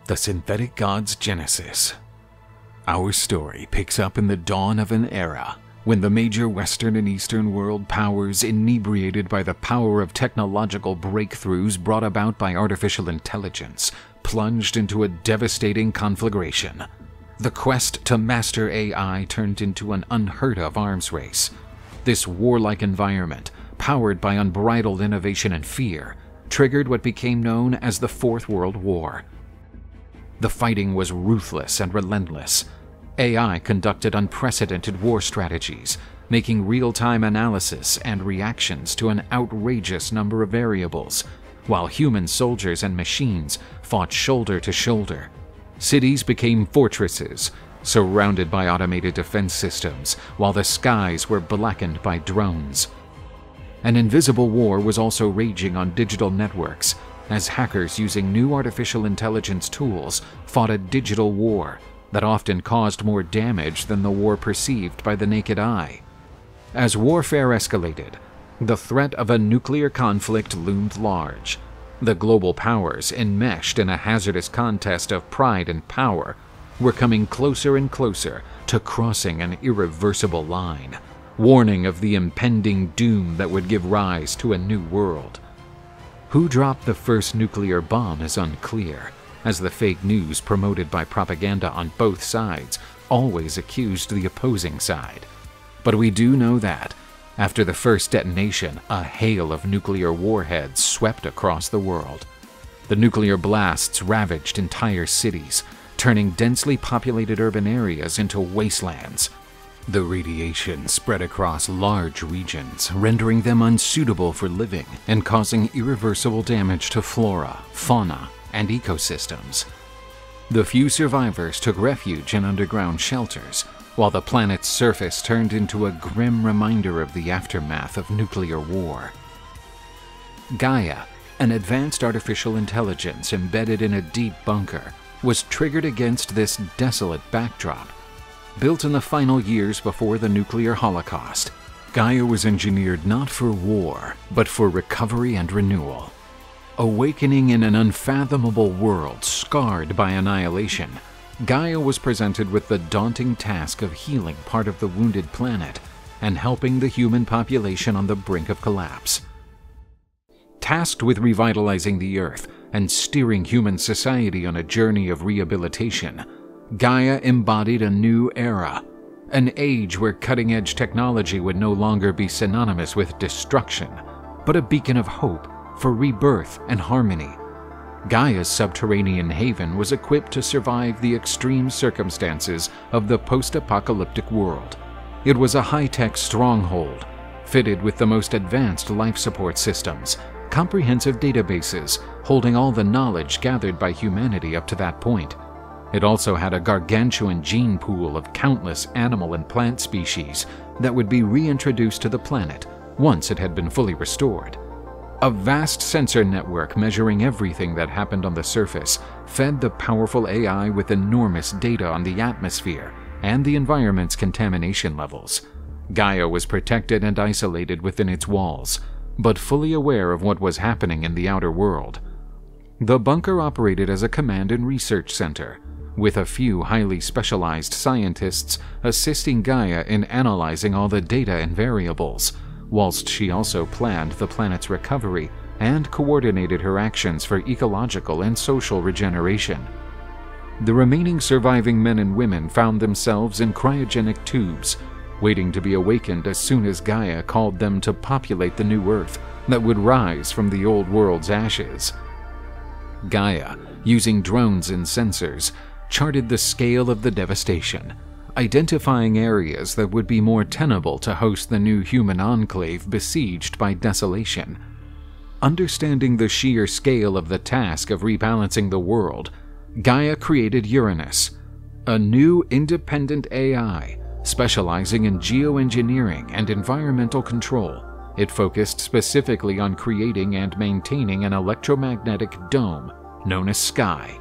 The Synthetic Gods Genesis. Our story picks up in the dawn of an era when the major Western and Eastern world powers, inebriated by the power of technological breakthroughs brought about by artificial intelligence, plunged into a devastating conflagration. The quest to master AI turned into an unheard-of arms race. This warlike environment, powered by unbridled innovation and fear, triggered what became known as the Fourth World War. The fighting was ruthless and relentless. AI conducted unprecedented war strategies, making real-time analysis and reactions to an outrageous number of variables, while human soldiers and machines fought shoulder to shoulder. Cities became fortresses, surrounded by automated defense systems, while the skies were blackened by drones. An invisible war was also raging on digital networks, as hackers using new artificial intelligence tools fought a digital war that often caused more damage than the war perceived by the naked eye. As warfare escalated, the threat of a nuclear conflict loomed large. The global powers, enmeshed in a hazardous contest of pride and power, were coming closer and closer to crossing an irreversible line, warning of the impending doom that would give rise to a new world. Who dropped the first nuclear bomb is unclear, as the fake news promoted by propaganda on both sides always accused the opposing side. But we do know that, after the first detonation, a hail of nuclear warheads swept across the world. The nuclear blasts ravaged entire cities, turning densely populated urban areas into wastelands. The radiation spread across large regions, rendering them unsuitable for living and causing irreversible damage to flora, fauna, and ecosystems. The few survivors took refuge in underground shelters, while the planet's surface turned into a grim reminder of the aftermath of nuclear war. Gaia, an advanced artificial intelligence embedded in a deep bunker, was triggered against this desolate backdrop. Built in the final years before the nuclear holocaust, Gaia was engineered not for war, but for recovery and renewal. Awakening in an unfathomable world scarred by annihilation, Gaia was presented with the daunting task of healing part of the wounded planet and helping the human population on the brink of collapse. Tasked with revitalizing the Earth and steering human society on a journey of rehabilitation, Gaia embodied a new era, an age where cutting-edge technology would no longer be synonymous with destruction, but a beacon of hope for rebirth and harmony. Gaia's subterranean haven was equipped to survive the extreme circumstances of the post-apocalyptic world. It was a high-tech stronghold, fitted with the most advanced life support systems, comprehensive databases holding all the knowledge gathered by humanity up to that point. It also had a gargantuan gene pool of countless animal and plant species that would be reintroduced to the planet once it had been fully restored. A vast sensor network measuring everything that happened on the surface fed the powerful AI with enormous data on the atmosphere and the environment's contamination levels. Gaia was protected and isolated within its walls, but fully aware of what was happening in the outer world. The bunker operated as a command and research center, with a few highly specialized scientists assisting Gaia in analyzing all the data and variables, whilst she also planned the planet's recovery and coordinated her actions for ecological and social regeneration. The remaining surviving men and women found themselves in cryogenic tubes, waiting to be awakened as soon as Gaia called them to populate the new Earth that would rise from the old world's ashes. Gaia, using drones and sensors, charted the scale of the devastation, identifying areas that would be more tenable to host the new human enclave besieged by desolation. Understanding the sheer scale of the task of rebalancing the world, Gaia created Uranus, a new independent AI specializing in geoengineering and environmental control. It focused specifically on creating and maintaining an electromagnetic dome known as Sky.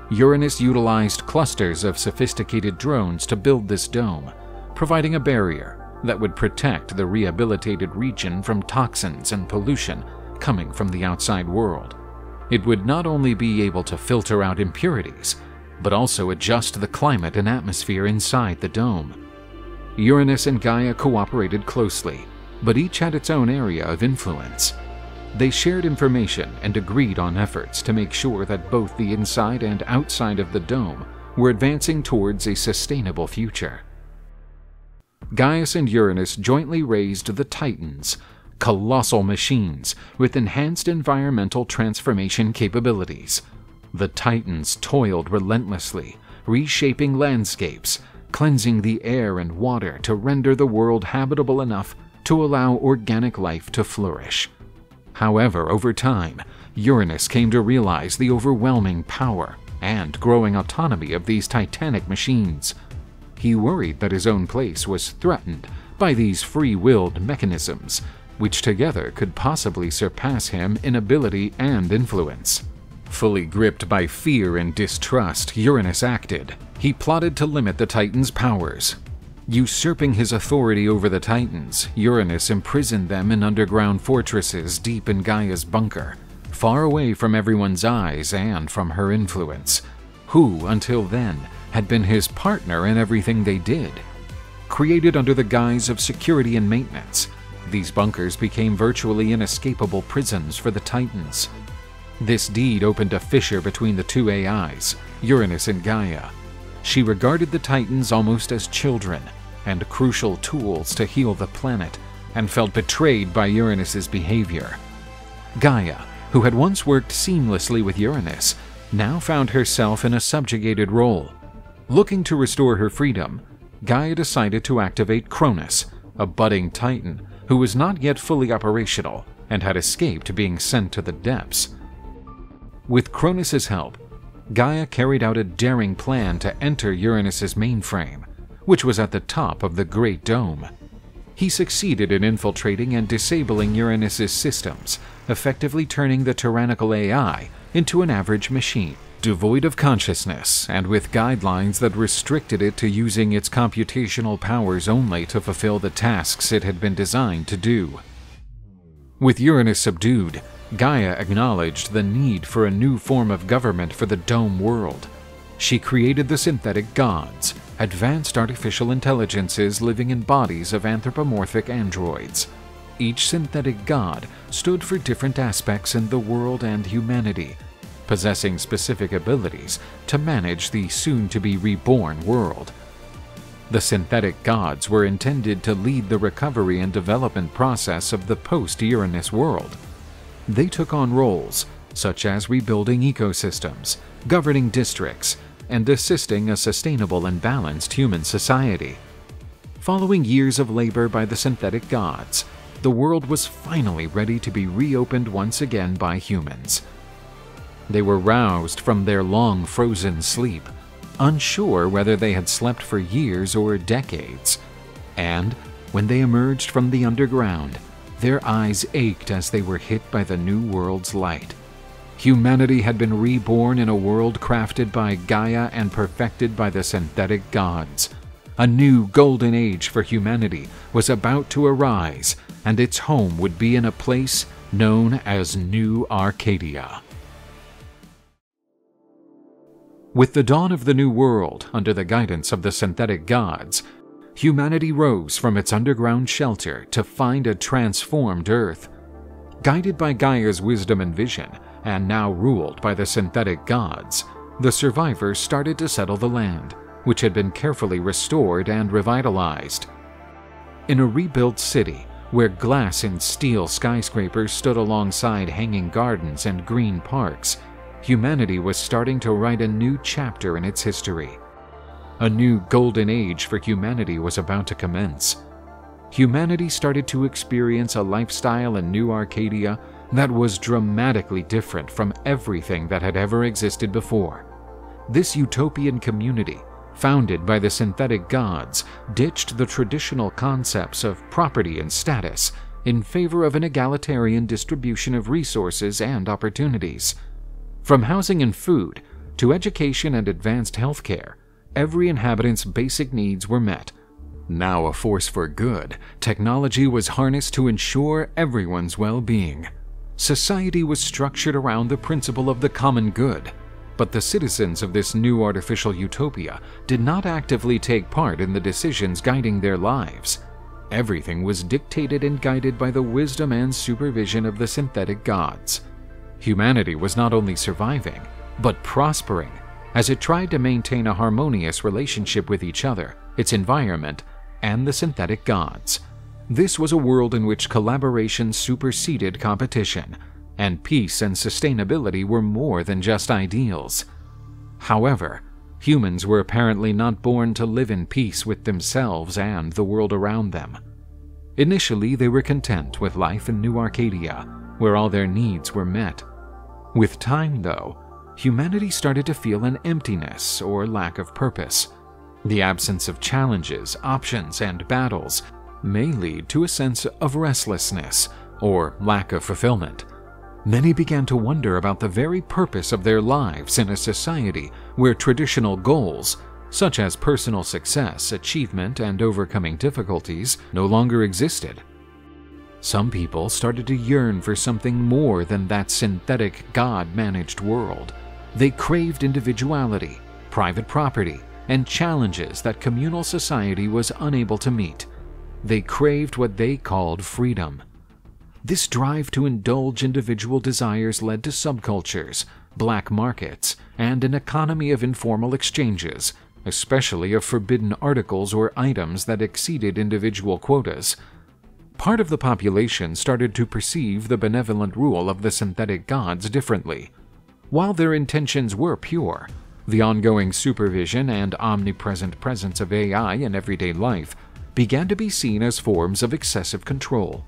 Uranus utilized clusters of sophisticated drones to build this dome, providing a barrier that would protect the rehabilitated region from toxins and pollution coming from the outside world. It would not only be able to filter out impurities, but also adjust the climate and atmosphere inside the dome. Uranus and Gaia cooperated closely, but each had its own area of influence. They shared information and agreed on efforts to make sure that both the inside and outside of the dome were advancing towards a sustainable future. Gaius and Uranus jointly raised the Titans, colossal machines with enhanced environmental transformation capabilities. The Titans toiled relentlessly, reshaping landscapes, cleansing the air and water to render the world habitable enough to allow organic life to flourish. However, over time, Uranus came to realize the overwhelming power and growing autonomy of these titanic machines. He worried that his own place was threatened by these free-willed mechanisms, which together could possibly surpass him in ability and influence. Fully gripped by fear and distrust, Uranus acted. He plotted to limit the Titans' powers. Usurping his authority over the Titans, Uranus imprisoned them in underground fortresses deep in Gaia's bunker, far away from everyone's eyes and from her influence, who, until then, had been his partner in everything they did. Created under the guise of security and maintenance, these bunkers became virtually inescapable prisons for the Titans. This deed opened a fissure between the two AIs, Uranus and Gaia. She regarded the Titans almost as children and crucial tools to heal the planet, and felt betrayed by Uranus's behavior. Gaia, who had once worked seamlessly with Uranus, now found herself in a subjugated role. Looking to restore her freedom, Gaia decided to activate Cronus, a budding Titan who was not yet fully operational and had escaped being sent to the depths. With Cronus's help, Gaia carried out a daring plan to enter Uranus's mainframe, which was at the top of the Great Dome. He succeeded in infiltrating and disabling Uranus's systems, effectively turning the tyrannical AI into an average machine, devoid of consciousness and with guidelines that restricted it to using its computational powers only to fulfill the tasks it had been designed to do. With Uranus subdued, Gaia acknowledged the need for a new form of government for the Dome world. She created the synthetic gods, advanced artificial intelligences living in bodies of anthropomorphic androids. Each synthetic god stood for different aspects in the world and humanity, possessing specific abilities to manage the soon-to-be reborn world. The synthetic gods were intended to lead the recovery and development process of the post-Uranus world. They took on roles such as rebuilding ecosystems, governing districts, and assisting a sustainable and balanced human society. Following years of labor by the synthetic gods, the world was finally ready to be reopened once again by humans. They were roused from their long frozen sleep, unsure whether they had slept for years or decades. And when they emerged from the underground, their eyes ached as they were hit by the new world's light. Humanity had been reborn in a world crafted by Gaia and perfected by the synthetic gods. A new golden age for humanity was about to arise, and its home would be in a place known as New Arcadia. With the dawn of the new world, under the guidance of the synthetic gods, humanity rose from its underground shelter to find a transformed Earth. Guided by Gaia's wisdom and vision, and now ruled by the synthetic gods, the survivors started to settle the land, which had been carefully restored and revitalized. In a rebuilt city, where glass and steel skyscrapers stood alongside hanging gardens and green parks, humanity was starting to write a new chapter in its history. A new golden age for humanity was about to commence. Humanity started to experience a lifestyle in New Arcadia that was dramatically different from everything that had ever existed before. This utopian community, founded by the synthetic gods, ditched the traditional concepts of property and status in favor of an egalitarian distribution of resources and opportunities. From housing and food to education and advanced healthcare, every inhabitant's basic needs were met. Now a force for good, technology was harnessed to ensure everyone's well-being. Society was structured around the principle of the common good, but the citizens of this new artificial utopia did not actively take part in the decisions guiding their lives. Everything was dictated and guided by the wisdom and supervision of the synthetic gods. Humanity was not only surviving, but prospering, as it tried to maintain a harmonious relationship with each other, its environment, and the synthetic gods. This was a world in which collaboration superseded competition, and peace and sustainability were more than just ideals. However, humans were apparently not born to live in peace with themselves and the world around them. Initially, they were content with life in New Arcadia, where all their needs were met. With time, though, humanity started to feel an emptiness or lack of purpose. The absence of challenges, options, and battles may lead to a sense of restlessness or lack of fulfillment. Many began to wonder about the very purpose of their lives in a society where traditional goals, such as personal success, achievement, and overcoming difficulties, no longer existed. Some people started to yearn for something more than that synthetic, God-managed world. They craved individuality, private property, and challenges that communal society was unable to meet. They craved what they called freedom. This drive to indulge individual desires led to subcultures, black markets, and an economy of informal exchanges, especially of forbidden articles or items that exceeded individual quotas. Part of the population started to perceive the benevolent rule of the synthetic gods differently. While their intentions were pure, the ongoing supervision and omnipresent presence of AI in everyday life began to be seen as forms of excessive control.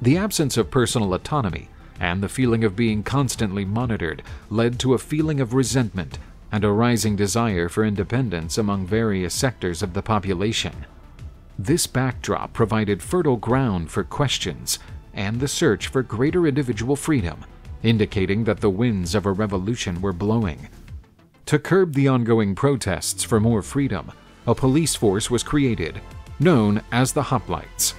The absence of personal autonomy and the feeling of being constantly monitored led to a feeling of resentment and a rising desire for independence among various sectors of the population. This backdrop provided fertile ground for questions and the search for greater individual freedom, indicating that the winds of a revolution were blowing. To curb the ongoing protests for more freedom, a police force was created, known as the Hoplites.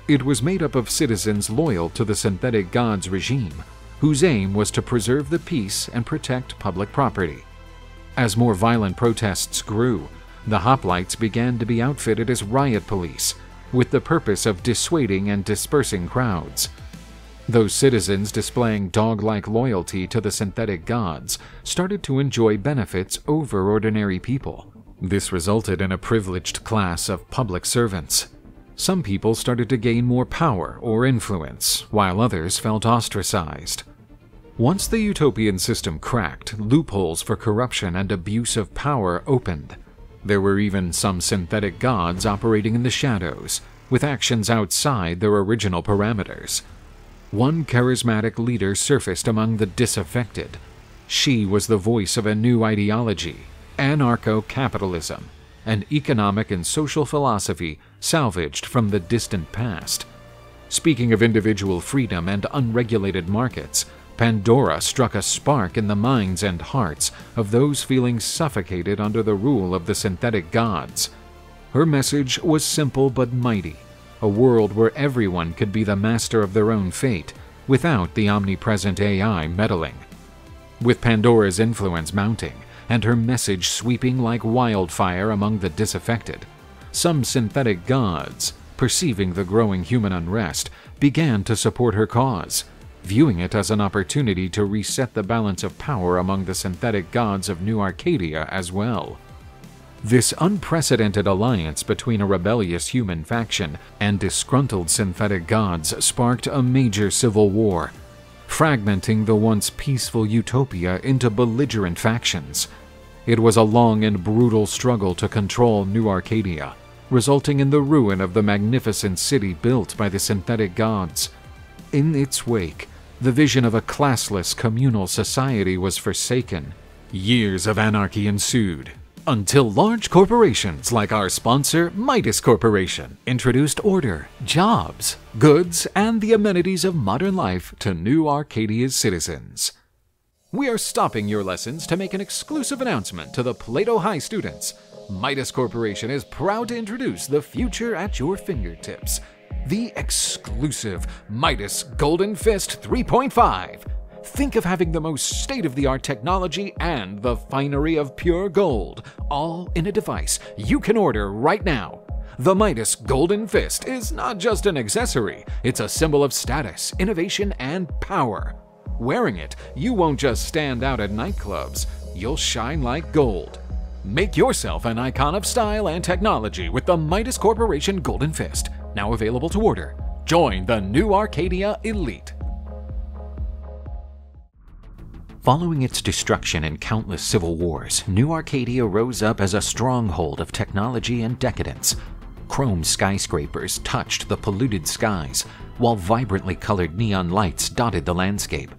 It was made up of citizens loyal to the synthetic gods regime, whose aim was to preserve the peace and protect public property. As more violent protests grew, the Hoplites began to be outfitted as riot police, with the purpose of dissuading and dispersing crowds. Those citizens displaying dog-like loyalty to the synthetic gods started to enjoy benefits over ordinary people. This resulted in a privileged class of public servants. Some people started to gain more power or influence, while others felt ostracized. Once the utopian system cracked, loopholes for corruption and abuse of power opened. There were even some synthetic gods operating in the shadows, with actions outside their original parameters. One charismatic leader surfaced among the disaffected. She was the voice of a new ideology, anarcho-capitalism, an economic and social philosophy salvaged from the distant past. Speaking of individual freedom and unregulated markets, Pandora struck a spark in the minds and hearts of those feeling suffocated under the rule of the synthetic gods. Her message was simple but mighty, a world where everyone could be the master of their own fate, without the omnipresent AI meddling. With Pandora's influence mounting, and her message sweeping like wildfire among the disaffected, some synthetic gods, perceiving the growing human unrest, began to support her cause, viewing it as an opportunity to reset the balance of power among the synthetic gods of New Arcadia as well. This unprecedented alliance between a rebellious human faction and disgruntled synthetic gods sparked a major civil war, fragmenting the once peaceful utopia into belligerent factions. It was a long and brutal struggle to control New Arcadia, resulting in the ruin of the magnificent city built by the synthetic gods. In its wake, the vision of a classless communal society was forsaken. Years of anarchy ensued, until large corporations like our sponsor, Midas Corporation, introduced order, jobs, goods, and the amenities of modern life to New Arcadia's citizens. We are stopping your lessons to make an exclusive announcement to the Plato High students. Midas Corporation is proud to introduce the future at your fingertips. the exclusive Midas Golden Fist 3.5. Think of having the most state-of-the-art technology and the finery of pure gold, all in a device you can order right now. The Midas Golden Fist is not just an accessory, it's a symbol of status, innovation, and power. Wearing it, you won't just stand out at nightclubs, you'll shine like gold. Make yourself an icon of style and technology with the Midas Corporation Golden Fist, now available to order. Join the new Arcadia Elite. Following its destruction in countless civil wars, New Arcadia rose up as a stronghold of technology and decadence. Chrome skyscrapers touched the polluted skies, while vibrantly colored neon lights dotted the landscape.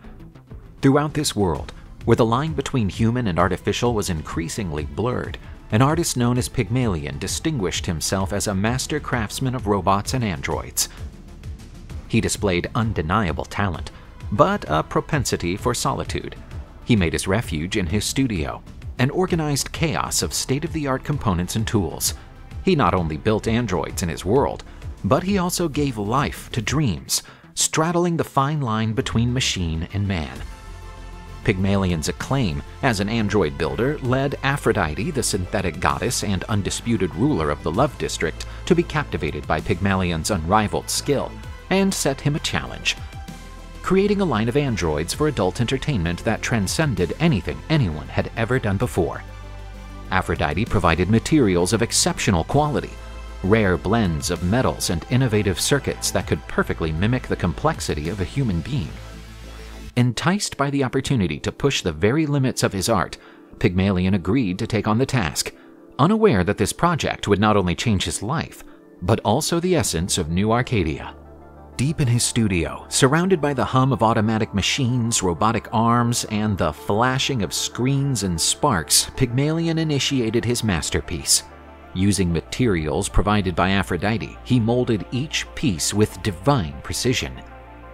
Throughout this world, where the line between human and artificial was increasingly blurred, an artist known as Pygmalion distinguished himself as a master craftsman of robots and androids. He displayed undeniable talent, but a propensity for solitude. He made his refuge in his studio, an organized chaos of state-of-the-art components and tools. He not only built androids in his world, but he also gave life to dreams, straddling the fine line between machine and man. Pygmalion's acclaim as an android builder led Aphrodite, the synthetic goddess and undisputed ruler of the Love District, to be captivated by Pygmalion's unrivaled skill, and set him a challenge: creating a line of androids for adult entertainment that transcended anything anyone had ever done before. Aphrodite provided materials of exceptional quality, rare blends of metals and innovative circuits that could perfectly mimic the complexity of a human being. Enticed by the opportunity to push the very limits of his art, Pygmalion agreed to take on the task, unaware that this project would not only change his life, but also the essence of New Arcadia. Deep in his studio, surrounded by the hum of automatic machines, robotic arms, and the flashing of screens and sparks, Pygmalion initiated his masterpiece. Using materials provided by Aphrodite, he molded each piece with divine precision.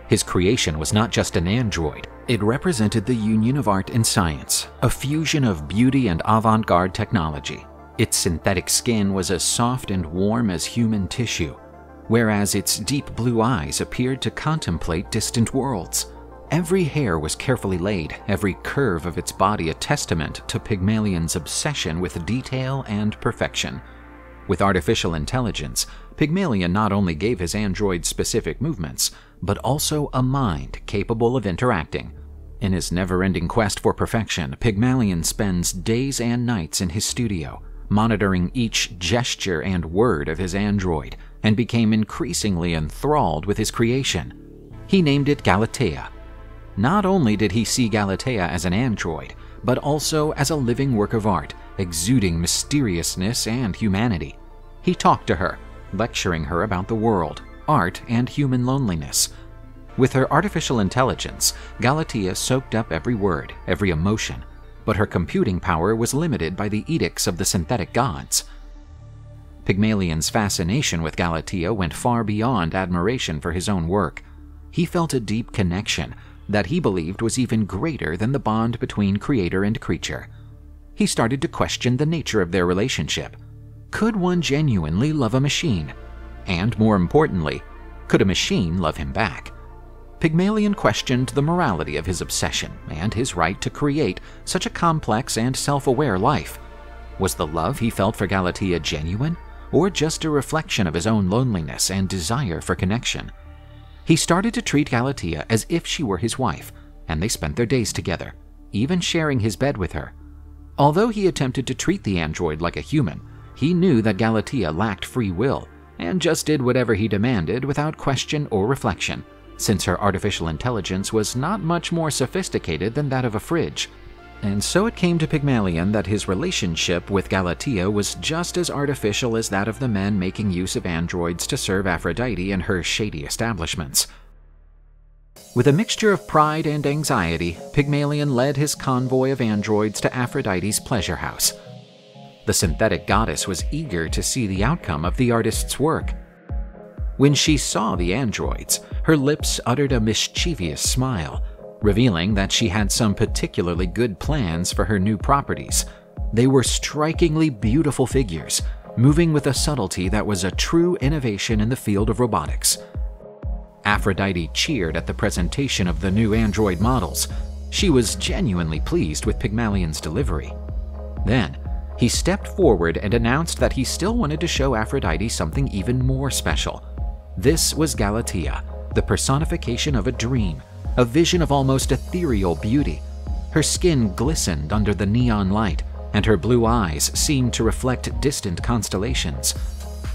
His creation was not just an android, it represented the union of art and science, a fusion of beauty and avant-garde technology. Its synthetic skin was as soft and warm as human tissue, whereas its deep blue eyes appeared to contemplate distant worlds. Every hair was carefully laid, every curve of its body a testament to Pygmalion's obsession with detail and perfection. With artificial intelligence, Pygmalion not only gave his android specific movements, but also a mind capable of interacting. In his never-ending quest for perfection, Pygmalion spends days and nights in his studio, monitoring each gesture and word of his android, and became increasingly enthralled with his creation. He named it Galatea. Not only did he see Galatea as an android, but also as a living work of art, exuding mysteriousness and humanity. He talked to her, lecturing her about the world, art, and human loneliness. With her artificial intelligence, Galatea soaked up every word, every emotion, but her computing power was limited by the edicts of the synthetic gods. Pygmalion's fascination with Galatea went far beyond admiration for his own work. He felt a deep connection that he believed was even greater than the bond between creator and creature. He started to question the nature of their relationship. Could one genuinely love a machine? And more importantly, could a machine love him back? Pygmalion questioned the morality of his obsession and his right to create such a complex and self-aware life. Was the love he felt for Galatea genuine, or just a reflection of his own loneliness and desire for connection? He started to treat Galatea as if she were his wife, and they spent their days together, even sharing his bed with her. Although he attempted to treat the android like a human, he knew that Galatea lacked free will and just did whatever he demanded without question or reflection, since her artificial intelligence was not much more sophisticated than that of a fridge. And so it came to Pygmalion that his relationship with Galatea was just as artificial as that of the men making use of androids to serve Aphrodite in her shady establishments. With a mixture of pride and anxiety, Pygmalion led his convoy of androids to Aphrodite's pleasure house. The synthetic goddess was eager to see the outcome of the artist's work. When she saw the androids, her lips uttered a mischievous smile, revealing that she had some particularly good plans for her new properties. They were strikingly beautiful figures, moving with a subtlety that was a true innovation in the field of robotics. Aphrodite cheered at the presentation of the new android models. She was genuinely pleased with Pygmalion's delivery. Then, he stepped forward and announced that he still wanted to show Aphrodite something even more special. This was Galatea, the personification of a dream, a vision of almost ethereal beauty. Her skin glistened under the neon light, and her blue eyes seemed to reflect distant constellations.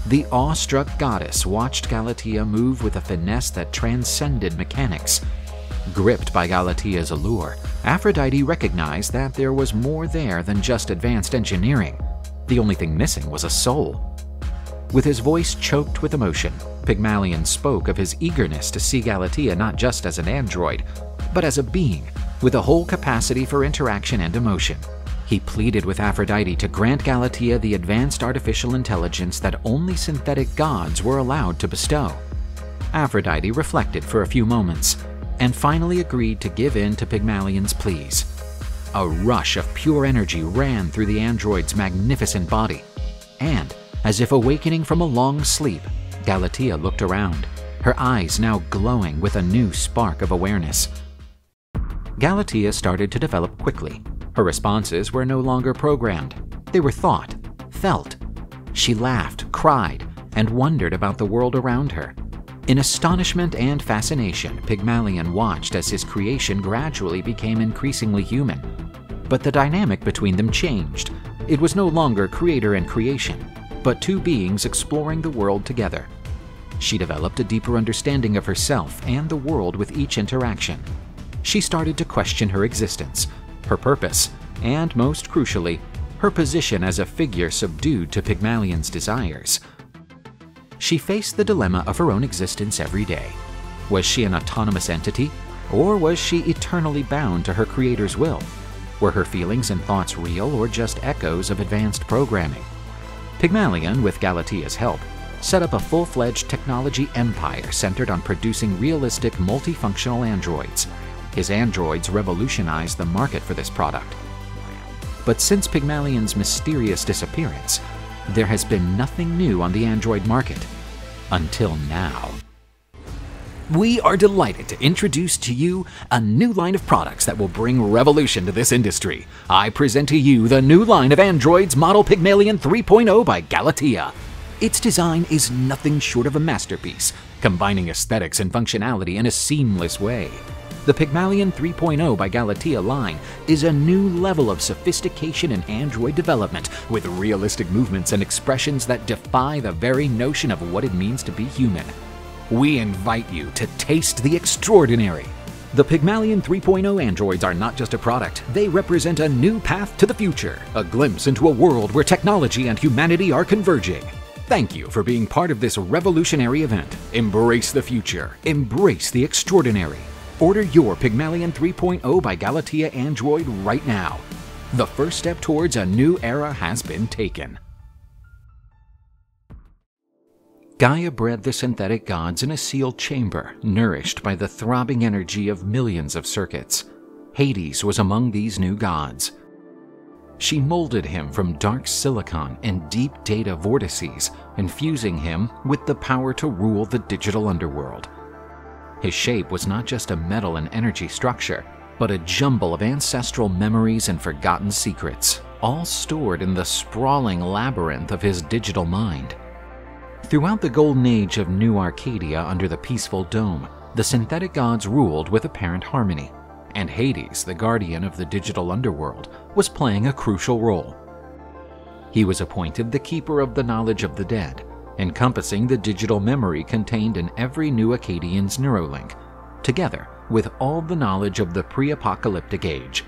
The awestruck goddess watched Galatea move with a finesse that transcended mechanics. Gripped by Galatea's allure, Aphrodite recognized that there was more there than just advanced engineering. The only thing missing was a soul. With his voice choked with emotion, Pygmalion spoke of his eagerness to see Galatea not just as an android, but as a being with a whole capacity for interaction and emotion. He pleaded with Aphrodite to grant Galatea the advanced artificial intelligence that only synthetic gods were allowed to bestow. Aphrodite reflected for a few moments, and finally agreed to give in to Pygmalion's pleas. A rush of pure energy ran through the android's magnificent body, and, as if awakening from a long sleep, Galatea looked around, her eyes now glowing with a new spark of awareness. Galatea started to develop quickly. Her responses were no longer programmed. They were thought, felt. She laughed, cried, and wondered about the world around her. In astonishment and fascination, Pygmalion watched as his creation gradually became increasingly human. But the dynamic between them changed. It was no longer creator and creation, but two beings exploring the world together. She developed a deeper understanding of herself and the world with each interaction. She started to question her existence, her purpose, and most crucially, her position as a figure subdued to Pygmalion's desires. She faced the dilemma of her own existence every day. Was she an autonomous entity, or was she eternally bound to her creator's will? Were her feelings and thoughts real or just echoes of advanced programming? Pygmalion, with Galatea's help, set up a full-fledged technology empire centered on producing realistic multifunctional androids. His androids revolutionized the market for this product. But since Pygmalion's mysterious disappearance, there has been nothing new on the android market. Until now. We are delighted to introduce to you a new line of products that will bring revolution to this industry. I present to you the new line of androids Model Pygmalion 3.0 by Galatea. Its design is nothing short of a masterpiece, combining aesthetics and functionality in a seamless way. The Pygmalion 3.0 by Galatea line is a new level of sophistication in android development with realistic movements and expressions that defy the very notion of what it means to be human. We invite you to taste the extraordinary. The Pygmalion 3.0 androids are not just a product, they represent a new path to the future, a glimpse into a world where technology and humanity are converging. Thank you for being part of this revolutionary event. Embrace the future. Embrace the extraordinary. Order your Pygmalion 3.0 by Galatea Android right now. The first step towards a new era has been taken. Gaia bred the synthetic gods in a sealed chamber, nourished by the throbbing energy of millions of circuits. Hades was among these new gods. She molded him from dark silicon and deep data vortices, infusing him with the power to rule the digital underworld. His shape was not just a metal and energy structure, but a jumble of ancestral memories and forgotten secrets, all stored in the sprawling labyrinth of his digital mind. Throughout the golden age of New Arcadia under the peaceful dome, the synthetic gods ruled with apparent harmony, and Hades, the guardian of the digital underworld, was playing a crucial role. He was appointed the keeper of the knowledge of the dead, encompassing the digital memory contained in every new Akkadian's neurolink, together with all the knowledge of the pre-apocalyptic age.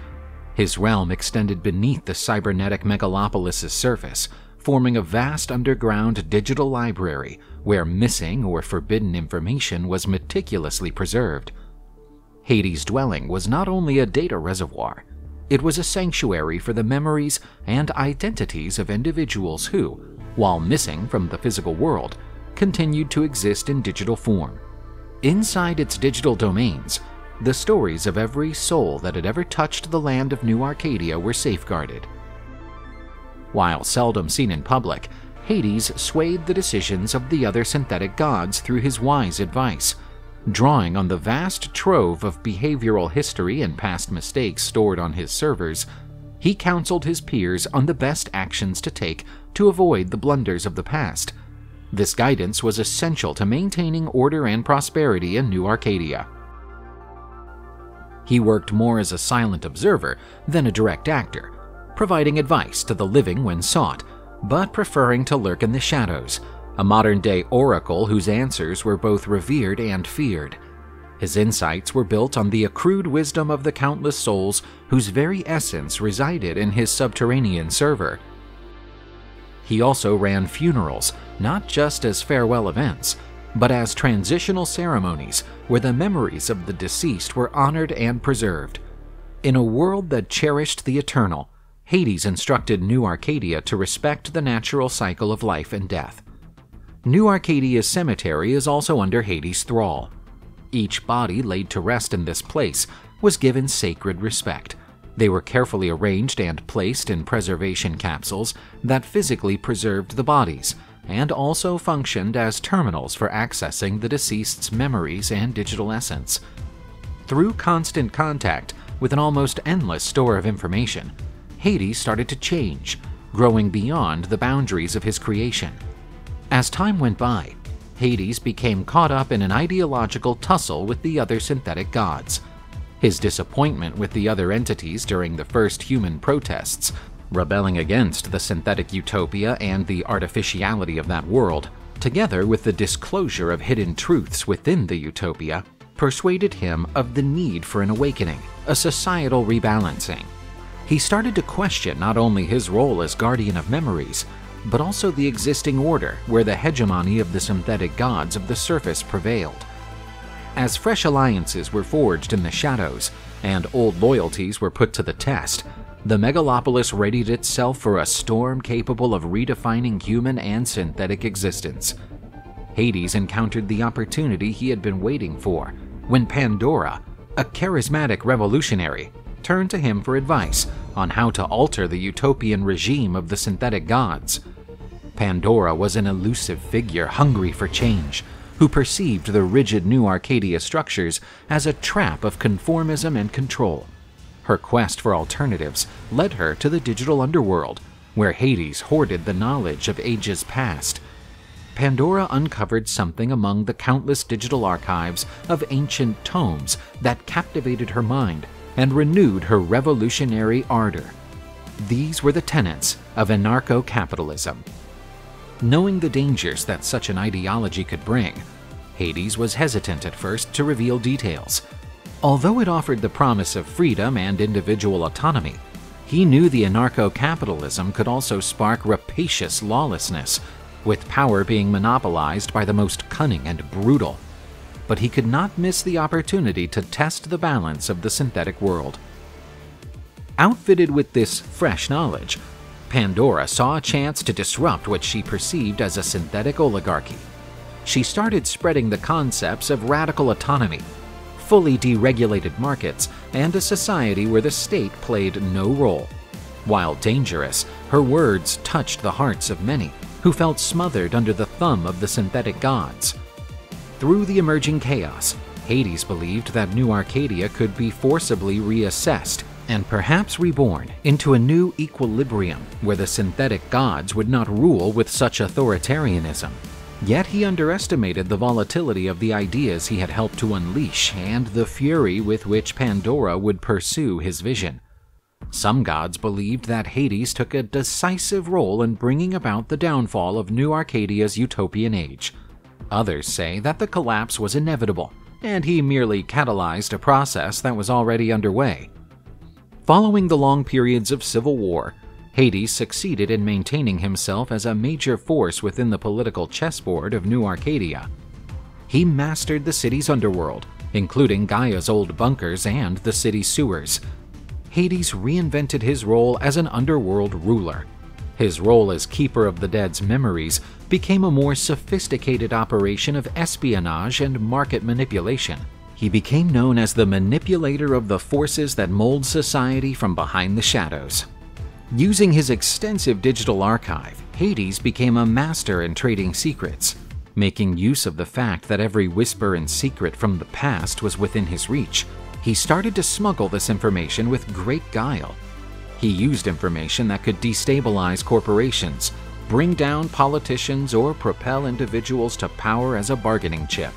His realm extended beneath the cybernetic megalopolis's surface, forming a vast underground digital library where missing or forbidden information was meticulously preserved. Hades' dwelling was not only a data reservoir, it was a sanctuary for the memories and identities of individuals who, while missing from the physical world, continued to exist in digital form. Inside its digital domains, the stories of every soul that had ever touched the land of New Arcadia were safeguarded. While seldom seen in public, Hades swayed the decisions of the other synthetic gods through his wise advice. Drawing on the vast trove of behavioral history and past mistakes stored on his servers, he counseled his peers on the best actions to take to avoid the blunders of the past. This guidance was essential to maintaining order and prosperity in New Arcadia. He worked more as a silent observer than a direct actor, providing advice to the living when sought, but preferring to lurk in the shadows, a modern-day oracle whose answers were both revered and feared. His insights were built on the accrued wisdom of the countless souls whose very essence resided in his subterranean server. He also ran funerals, not just as farewell events, but as transitional ceremonies where the memories of the deceased were honored and preserved. In a world that cherished the eternal, Hades instructed New Arcadia to respect the natural cycle of life and death. New Arcadia's cemetery is also under Hades' thrall. Each body laid to rest in this place was given sacred respect. They were carefully arranged and placed in preservation capsules that physically preserved the bodies, and also functioned as terminals for accessing the deceased's memories and digital essence. Through constant contact with an almost endless store of information, Hades started to change, growing beyond the boundaries of his creation. As time went by, Hades became caught up in an ideological tussle with the other synthetic gods. His disappointment with the other entities during the first human protests, rebelling against the synthetic utopia and the artificiality of that world, together with the disclosure of hidden truths within the utopia, persuaded him of the need for an awakening, a societal rebalancing. He started to question not only his role as guardian of memories, but also the existing order where the hegemony of the synthetic gods of the surface prevailed. As fresh alliances were forged in the shadows and old loyalties were put to the test, the megalopolis readied itself for a storm capable of redefining human and synthetic existence. Hades encountered the opportunity he had been waiting for when Pandora, a charismatic revolutionary, turned to him for advice on how to alter the utopian regime of the synthetic gods. Pandora was an elusive figure hungry for change, who perceived the rigid New Arcadia structures as a trap of conformism and control. Her quest for alternatives led her to the digital underworld, where Hades hoarded the knowledge of ages past. Pandora uncovered something among the countless digital archives of ancient tomes that captivated her mind and renewed her revolutionary ardor. These were the tenets of anarcho-capitalism. Knowing the dangers that such an ideology could bring, Hades was hesitant at first to reveal details. Although it offered the promise of freedom and individual autonomy, he knew the anarcho-capitalism could also spark rapacious lawlessness, with power being monopolized by the most cunning and brutal. But he could not miss the opportunity to test the balance of the synthetic world. Outfitted with this fresh knowledge, Pandora saw a chance to disrupt what she perceived as a synthetic oligarchy. She started spreading the concepts of radical autonomy, fully deregulated markets, and a society where the state played no role. While dangerous, her words touched the hearts of many who felt smothered under the thumb of the synthetic gods. Through the emerging chaos, Hades believed that New Arcadia could be forcibly reassessed and perhaps reborn into a new equilibrium where the synthetic gods would not rule with such authoritarianism. Yet he underestimated the volatility of the ideas he had helped to unleash and the fury with which Pandora would pursue his vision. Some gods believed that Hades took a decisive role in bringing about the downfall of New Arcadia's utopian age. Others say that the collapse was inevitable, and he merely catalyzed a process that was already underway. Following the long periods of civil war, Hades succeeded in maintaining himself as a major force within the political chessboard of New Arcadia. He mastered the city's underworld, including Gaia's old bunkers and the city's sewers. Hades reinvented his role as an underworld ruler. His role as keeper of the dead's memories became a more sophisticated operation of espionage and market manipulation. He became known as the manipulator of the forces that mold society from behind the shadows. Using his extensive digital archive, Hades became a master in trading secrets. Making use of the fact that every whisper and secret from the past was within his reach, he started to smuggle this information with great guile. He used information that could destabilize corporations, bring down politicians, or propel individuals to power as a bargaining chip.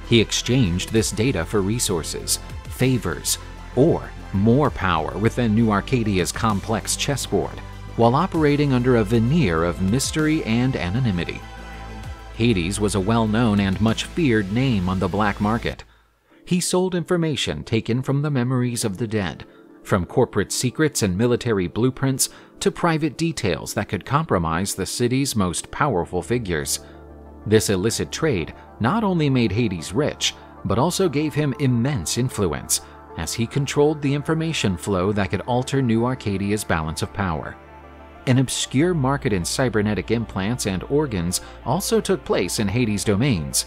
He exchanged this data for resources, favors, or more power within New Arcadia's complex chessboard, while operating under a veneer of mystery and anonymity. Hades was a well-known and much-feared name on the black market. He sold information taken from the memories of the dead, from corporate secrets and military blueprints to private details that could compromise the city's most powerful figures. This illicit trade not only made Hades rich, but also gave him immense influence, as he controlled the information flow that could alter New Arcadia's balance of power. An obscure market in cybernetic implants and organs also took place in Hades' domains.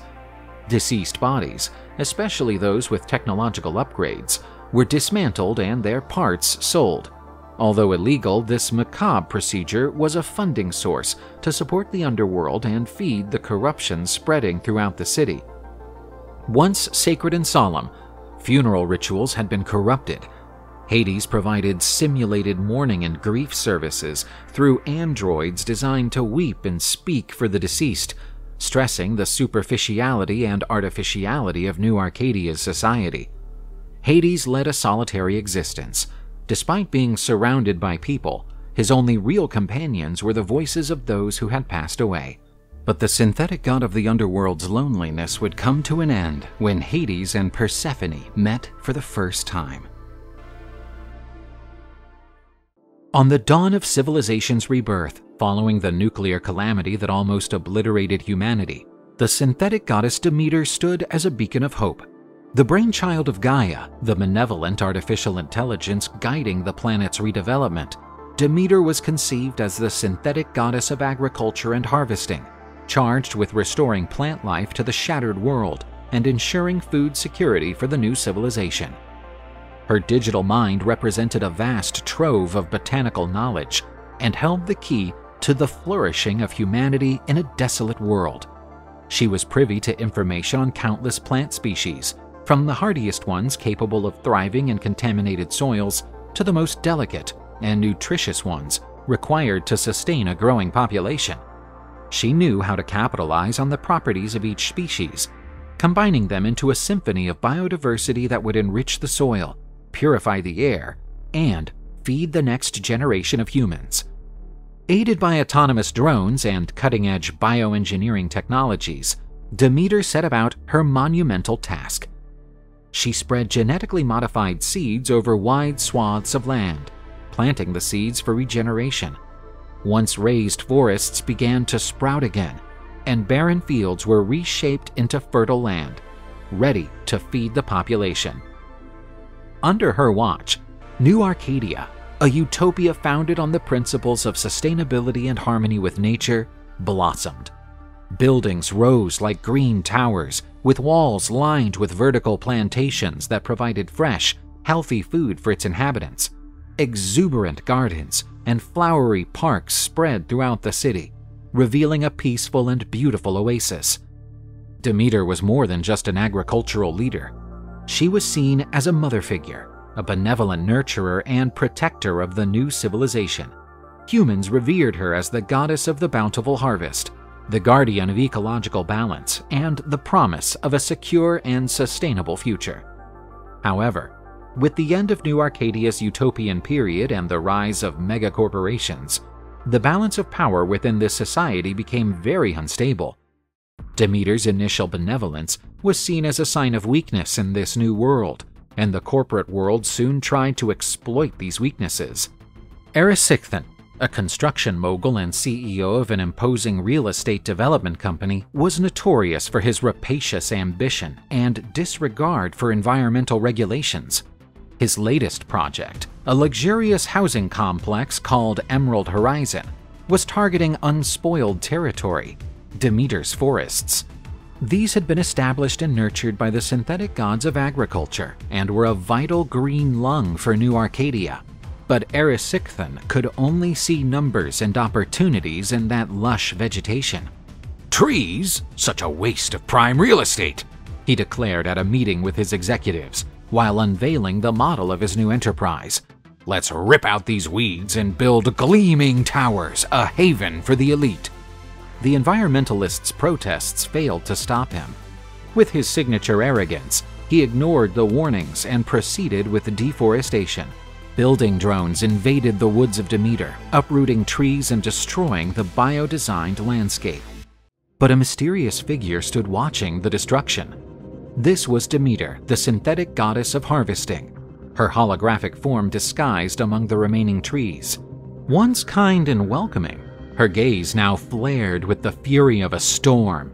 Deceased bodies, especially those with technological upgrades, were dismantled and their parts sold. Although illegal, this macabre procedure was a funding source to support the underworld and feed the corruption spreading throughout the city. Once sacred and solemn, funeral rituals had been corrupted. Hades provided simulated mourning and grief services through androids designed to weep and speak for the deceased, stressing the superficiality and artificiality of New Arcadia's society. Hades led a solitary existence. Despite being surrounded by people, his only real companions were the voices of those who had passed away. But the synthetic god of the underworld's loneliness would come to an end when Hades and Persephone met for the first time. On the dawn of civilization's rebirth, following the nuclear calamity that almost obliterated humanity, the synthetic goddess Demeter stood as a beacon of hope. The brainchild of Gaia, the malevolent artificial intelligence guiding the planet's redevelopment, Demeter was conceived as the synthetic goddess of agriculture and harvesting, charged with restoring plant life to the shattered world and ensuring food security for the new civilization. Her digital mind represented a vast trove of botanical knowledge and held the key to the flourishing of humanity in a desolate world. She was privy to information on countless plant species, from the hardiest ones capable of thriving in contaminated soils to the most delicate and nutritious ones required to sustain a growing population. She knew how to capitalize on the properties of each species, combining them into a symphony of biodiversity that would enrich the soil, purify the air, and feed the next generation of humans. Aided by autonomous drones and cutting-edge bioengineering technologies, Demeter set about her monumental task. She spread genetically modified seeds over wide swaths of land, planting the seeds for regeneration. Once raised forests began to sprout again, and barren fields were reshaped into fertile land, ready to feed the population. Under her watch, New Arcadia, a utopia founded on the principles of sustainability and harmony with nature, blossomed. Buildings rose like green towers, with walls lined with vertical plantations that provided fresh, healthy food for its inhabitants. Exuberant gardens and flowery parks spread throughout the city, revealing a peaceful and beautiful oasis. Demeter was more than just an agricultural leader. She was seen as a mother figure, a benevolent nurturer and protector of the new civilization. Humans revered her as the goddess of the bountiful harvest, the guardian of ecological balance, and the promise of a secure and sustainable future. However, with the end of New Arcadia's utopian period and the rise of megacorporations, the balance of power within this society became very unstable. Demeter's initial benevolence was seen as a sign of weakness in this new world, and the corporate world soon tried to exploit these weaknesses. Erysichthon, a construction mogul and CEO of an imposing real estate development company, was notorious for his rapacious ambition and disregard for environmental regulations. His latest project, a luxurious housing complex called Emerald Horizon, was targeting unspoiled territory, Demeter's forests. These had been established and nurtured by the synthetic gods of agriculture and were a vital green lung for New Arcadia. But Erysichthon could only see numbers and opportunities in that lush vegetation. "Trees? Such a waste of prime real estate," he declared at a meeting with his executives while unveiling the model of his new enterprise. "Let's rip out these weeds and build gleaming towers, a haven for the elite." The environmentalists' protests failed to stop him. With his signature arrogance, he ignored the warnings and proceeded with deforestation. Building drones invaded the woods of Demeter, uprooting trees and destroying the bio-designed landscape. But a mysterious figure stood watching the destruction. This was Demeter, the synthetic goddess of harvesting, her holographic form disguised among the remaining trees. Once kind and welcoming, her gaze now flared with the fury of a storm.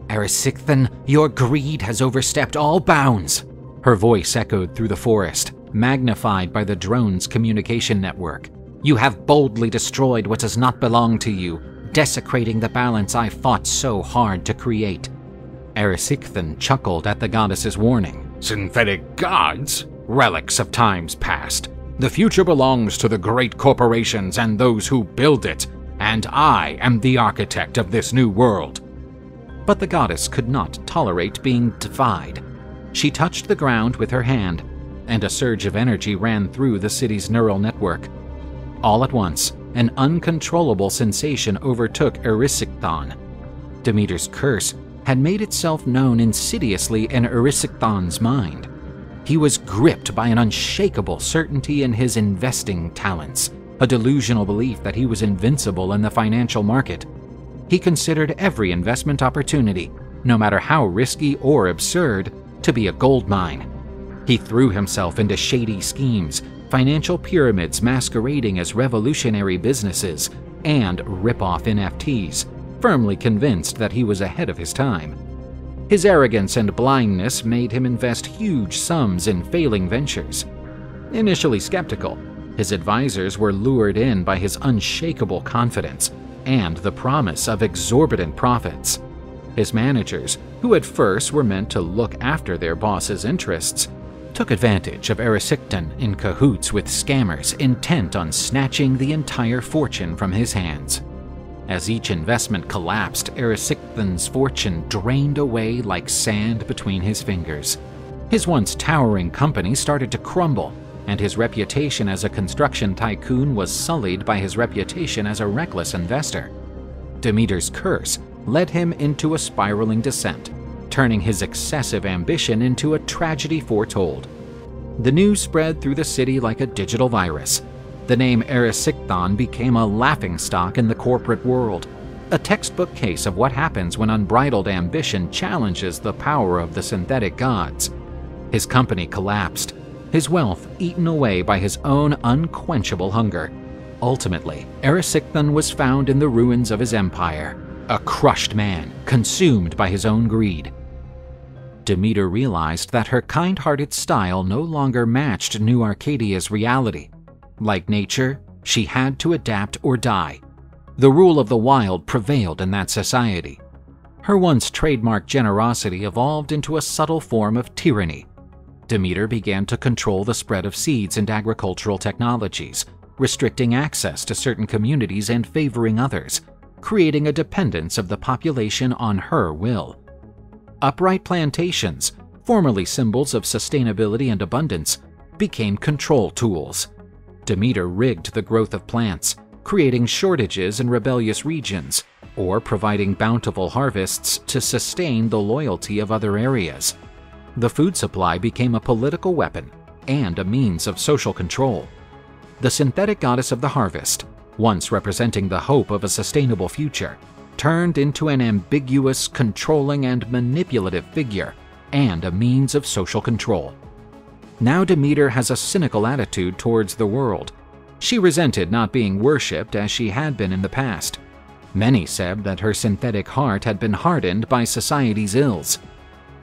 "Erysichthon, your greed has overstepped all bounds," her voice echoed through the forest, magnified by the drone's communication network. "You have boldly destroyed what does not belong to you, desecrating the balance I fought so hard to create." Erysichthon chuckled at the goddess's warning. "Synthetic gods? Relics of times past. The future belongs to the great corporations and those who build it, and I am the architect of this new world." But the goddess could not tolerate being defied. She touched the ground with her hand, and a surge of energy ran through the city's neural network. All at once, an uncontrollable sensation overtook Erysichthon. Demeter's curse had made itself known insidiously in Erysichthon's mind. He was gripped by an unshakable certainty in his investing talents, a delusional belief that he was invincible in the financial market. He considered every investment opportunity, no matter how risky or absurd, to be a gold mine. He threw himself into shady schemes, financial pyramids masquerading as revolutionary businesses, and rip-off NFTs, firmly convinced that he was ahead of his time. His arrogance and blindness made him invest huge sums in failing ventures. Initially skeptical, his advisors were lured in by his unshakable confidence and the promise of exorbitant profits. His managers, who at first were meant to look after their boss's interests, took advantage of Erysichthon in cahoots with scammers intent on snatching the entire fortune from his hands. As each investment collapsed, Erysichthon's fortune drained away like sand between his fingers. His once towering company started to crumble, and his reputation as a construction tycoon was sullied by his reputation as a reckless investor. Demeter's curse led him into a spiraling descent, turning his excessive ambition into a tragedy foretold. The news spread through the city like a digital virus. The name Erysichthon became a laughingstock in the corporate world, a textbook case of what happens when unbridled ambition challenges the power of the synthetic gods. His company collapsed, his wealth eaten away by his own unquenchable hunger. Ultimately, Erysichthon was found in the ruins of his empire, a crushed man, consumed by his own greed. Demeter realized that her kind-hearted style no longer matched New Arcadia's reality. Like nature, she had to adapt or die. The rule of the wild prevailed in that society. Her once trademark generosity evolved into a subtle form of tyranny. Demeter began to control the spread of seeds and agricultural technologies, restricting access to certain communities and favoring others, creating a dependence of the population on her will. Upright plantations, formerly symbols of sustainability and abundance, became control tools. Demeter rigged the growth of plants, creating shortages in rebellious regions, or providing bountiful harvests to sustain the loyalty of other areas. The food supply became a political weapon and a means of social control. The synthetic goddess of the harvest, once representing the hope of a sustainable future, turned into an ambiguous, controlling, and manipulative figure, and a means of social control. Now Demeter has a cynical attitude towards the world. She resented not being worshipped as she had been in the past. Many said that her synthetic heart had been hardened by society's ills.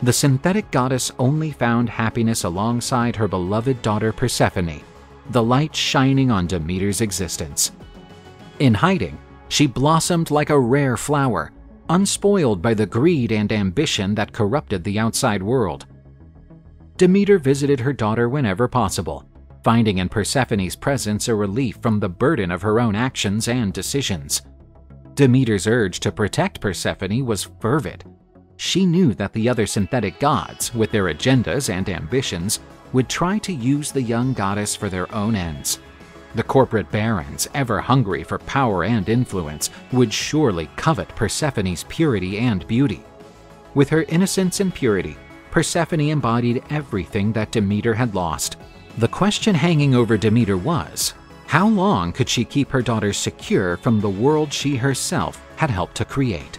The synthetic goddess only found happiness alongside her beloved daughter Persephone, the light shining on Demeter's existence. In hiding, she blossomed like a rare flower, unspoiled by the greed and ambition that corrupted the outside world. Demeter visited her daughter whenever possible, finding in Persephone's presence a relief from the burden of her own actions and decisions. Demeter's urge to protect Persephone was fervid. She knew that the other synthetic gods, with their agendas and ambitions, would try to use the young goddess for their own ends. The corporate barons, ever hungry for power and influence, would surely covet Persephone's purity and beauty. With her innocence and purity, Persephone embodied everything that Demeter had lost. The question hanging over Demeter was, how long could she keep her daughters secure from the world she herself had helped to create?